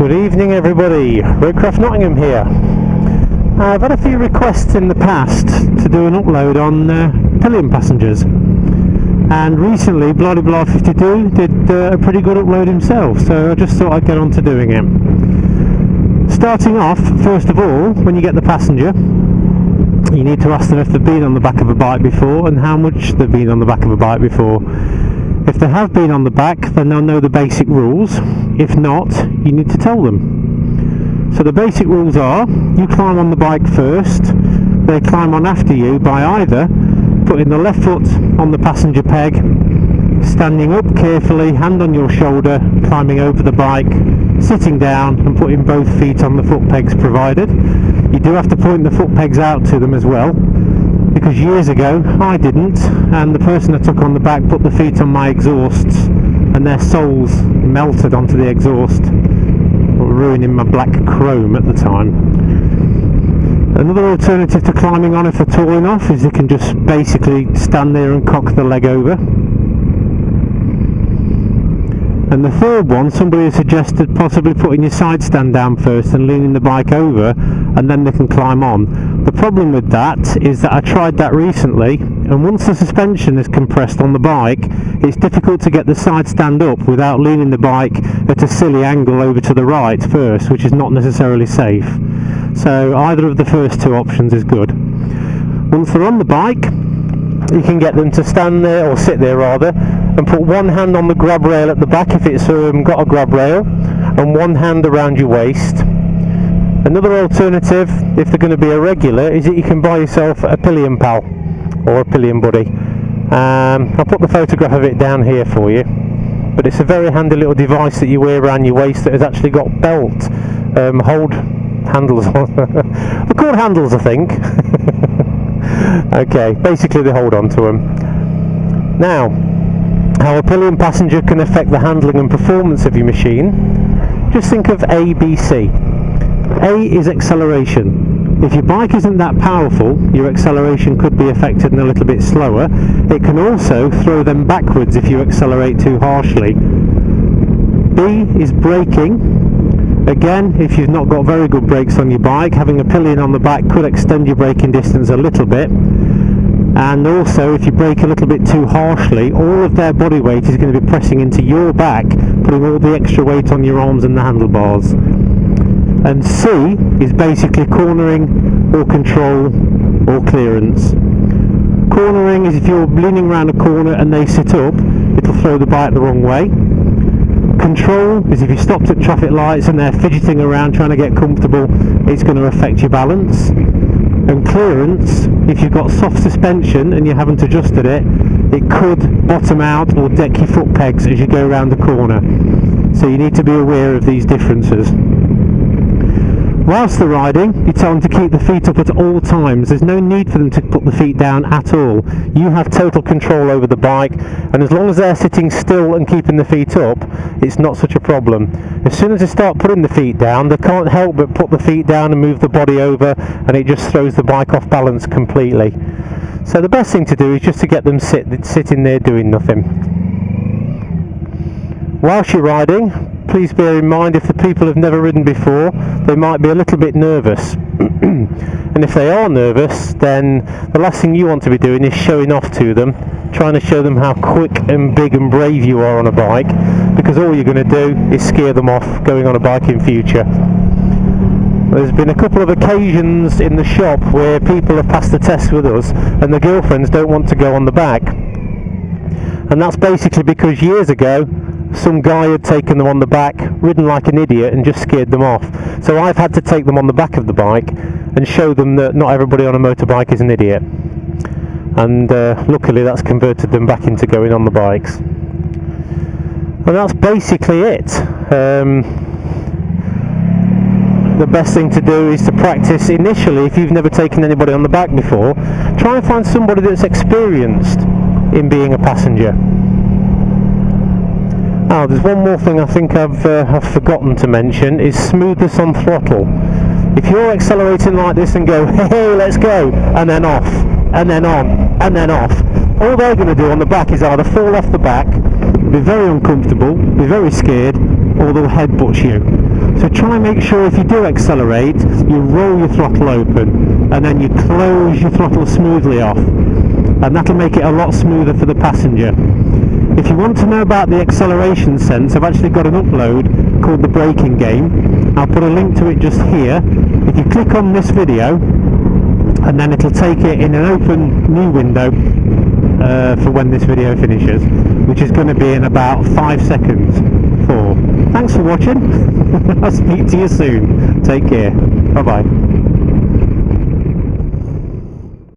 Good evening everybody, Roadcraft Nottingham here. I've had a few requests in the past to do an upload on Pillion passengers, and recently Bloody52 did a pretty good upload himself, so I just thought I'd get on to doing it. Starting off, first of all, when you get the passenger, you need to ask them if they've been on the back of a bike before and how much they've been on the back of a bike before. If they have been on the back, then they'll know the basic rules. If not, you need to tell them. So the basic rules are, you climb on the bike first, they climb on after you by either putting the left foot on the passenger peg, standing up carefully, hand on your shoulder, climbing over the bike, sitting down and putting both feet on the foot pegs provided. You do have to point the foot pegs out to them as well, because years ago I didn't, and the person I took on the back put the feet on my exhausts and their soles melted onto the exhaust, ruining my black chrome at the time. Another alternative to climbing on if they're tall enough is they can just basically stand there and cock the leg over. And the third one, somebody has suggested possibly putting your side stand down first and leaning the bike over, and then they can climb on. The problem with that is that I tried that recently, and once the suspension is compressed on the bike, it's difficult to get the side stand up without leaning the bike at a silly angle over to the right first, which is not necessarily safe. So either of the first two options is good. Once they're on the bike, you can get them to stand there, or sit there rather, and put one hand on the grab rail at the back if it's got a grab rail, and one hand around your waist. Another alternative, if they're going to be a regular, is that you can buy yourself a Pillion pal or a Pillion buddy. I'll put the photograph of it down here for you, but it's a very handy little device that you wear around your waist that has actually got belt hold handles on. They're called handles, I think. Okay, basically they hold on to them. Now, how a Pillion passenger can affect the handling and performance of your machine, just think of A, B, C. A is acceleration. If your bike isn't that powerful, your acceleration could be affected and a little bit slower. It can also throw them backwards if you accelerate too harshly. B is braking. Again, if you've not got very good brakes on your bike, having a Pillion on the back could extend your braking distance a little bit. And also, if you brake a little bit too harshly, all of their body weight is going to be pressing into your back, putting all the extra weight on your arms and the handlebars. And C is basically cornering or control or clearance. Cornering is if you're leaning around a corner and they sit up, it'll throw the bike the wrong way. Control is if you stopped at traffic lights and they're fidgeting around trying to get comfortable, it's going to affect your balance. And clearance, if you've got soft suspension and you haven't adjusted it, it could bottom out or deck your foot pegs as you go around the corner. So you need to be aware of these differences. Whilst they're riding, you tell them to keep the feet up at all times. There's no need for them to put the feet down at all. You have total control over the bike, and as long as they're sitting still and keeping the feet up, it's not such a problem. As soon as they start putting the feet down, they can't help but put the feet down and move the body over, and it just throws the bike off balance completely. So the best thing to do is just to get them sitting there doing nothing. Whilst you're riding, please bear in mind if the people have never ridden before, they might be a little bit nervous. And if they are nervous, then the last thing you want to be doing is showing off to them, trying to show them how quick and big and brave you are on a bike, because all you're going to do is scare them off going on a bike in future. There's been a couple of occasions in the shop where people have passed the test with us and the girlfriends don't want to go on the back. And that's basically because years ago some guy had taken them on the back, ridden like an idiot and just scared them off. So I've had to take them on the back of the bike and show them that not everybody on a motorbike is an idiot. And luckily that's converted them back into going on the bikes. And that's basically it. The best thing to do is to practice initially. If you've never taken anybody on the back before, try and find somebody that's experienced in being a passenger. Oh, there's one more thing I think I've forgotten to mention, is smoothness on throttle. If you're accelerating like this and go, hey, let's go, and then off, and then on, and then off, all they're going to do on the back is either fall off the back, be very uncomfortable, be very scared, or they'll headbutt you. So try and make sure if you do accelerate, you roll your throttle open and then you close your throttle smoothly off, and that'll make it a lot smoother for the passenger. If you want to know about the acceleration sense, I've actually got an upload called the braking game. I'll put a link to it just here. If you click on this video, and then it'll take it in an open new window for when this video finishes, which is going to be in about 5 seconds. Thanks for watching. I'll speak to you soon. Take care. Bye bye.